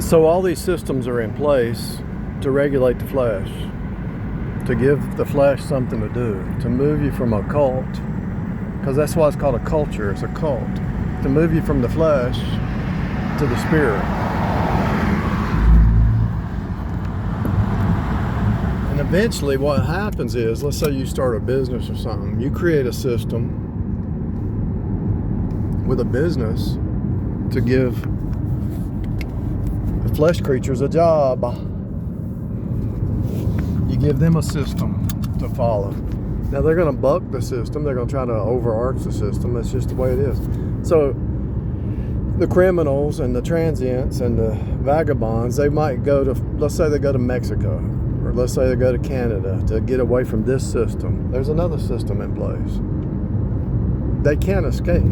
So all these systems are in place to regulate the flesh, to give the flesh something to do, to move you from a cult, because that's why it's called a culture. It's a cult, to move you from the flesh to the spirit. And eventually what happens is, let's say you start a business or something, you create a system with a business to give the flesh creatures a job. You give them a system to follow. Now they're going to buck the system. They're going to try to overarch the system. That's just the way it is. So the criminals and the transients and the vagabonds, they might go to, let's say they go to Mexico, or let's say they go to Canada to get away from this system. There's another system in place. They can't escape.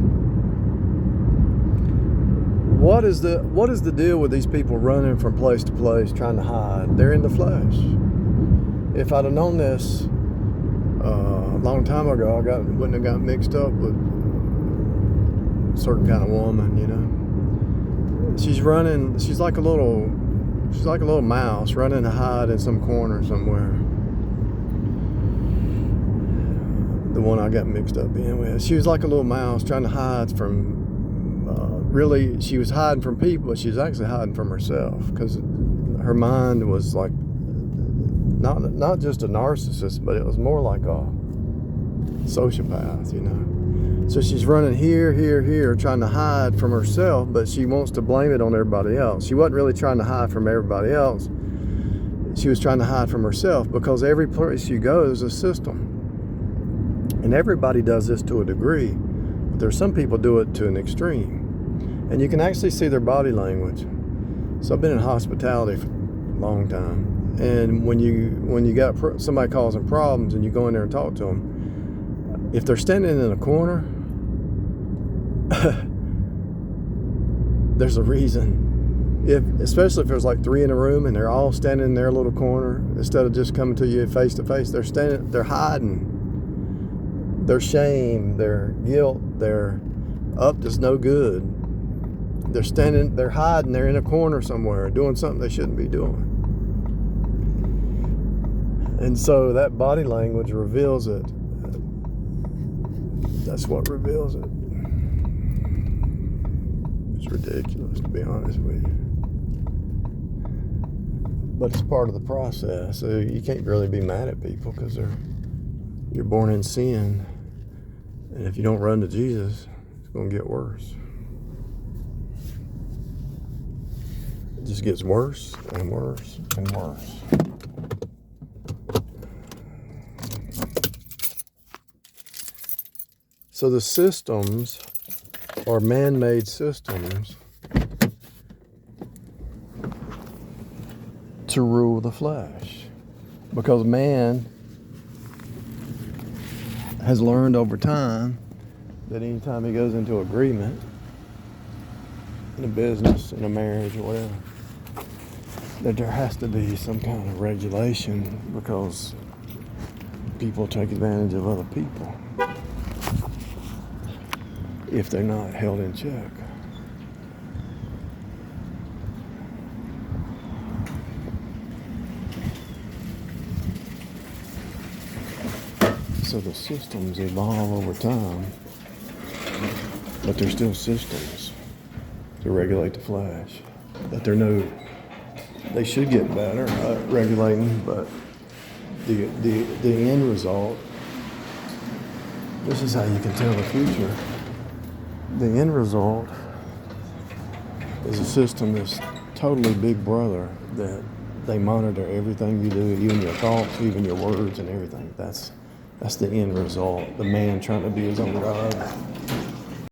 What is the deal with these people running from place to place trying to hide? They're in the flesh. If I'd have known this a long time ago, I wouldn't have got mixed up with a certain kind of woman, you know. She's running. She's like a little mouse running to hide in some corner somewhere. The one I got mixed up in with. She was like a little mouse trying to hide from. Really, she was hiding from people, but she was actually hiding from herself, because her mind was like not just a narcissist, but it was more like a sociopath, you know. So she's running here, trying to hide from herself, but she wants to blame it on everybody else. She wasn't really trying to hide from everybody else. She was trying to hide from herself, because every place you go is a system. And everybody does this to a degree, but there's some people do it to an extreme. And you can actually see their body language. So I've been in hospitality for a long time. And when you got somebody causing problems and you go in there and talk to them, if they're standing in a corner, there's a reason. Especially if there's like 3 in a room and they're all standing in their little corner, instead of just coming to you face to face, they're hiding. Their shame, their guilt, their up to no good. They're hiding, they're in a corner somewhere doing something they shouldn't be doing. And so that body language reveals it. That's what reveals it. It's ridiculous, to be honest with you. But it's part of the process. So you can't really be mad at people, because you're born in sin. And if you don't run to Jesus, it's going to get worse. It just gets worse and worse and worse. So the systems are man-made systems to rule the flesh, because man has learned over time that anytime he goes into agreement in a business, in a marriage, or whatever, that there has to be some kind of regulation, because people take advantage of other people if they're not held in check. So the systems evolve over time, but they're still systems to regulate the flesh. But they should get better at regulating, but the end result, this is how you can tell the future. The end result is a system that's totally big brother, that they monitor everything you do, even your thoughts, even your words and everything. That's the end result. The man trying to be his own God.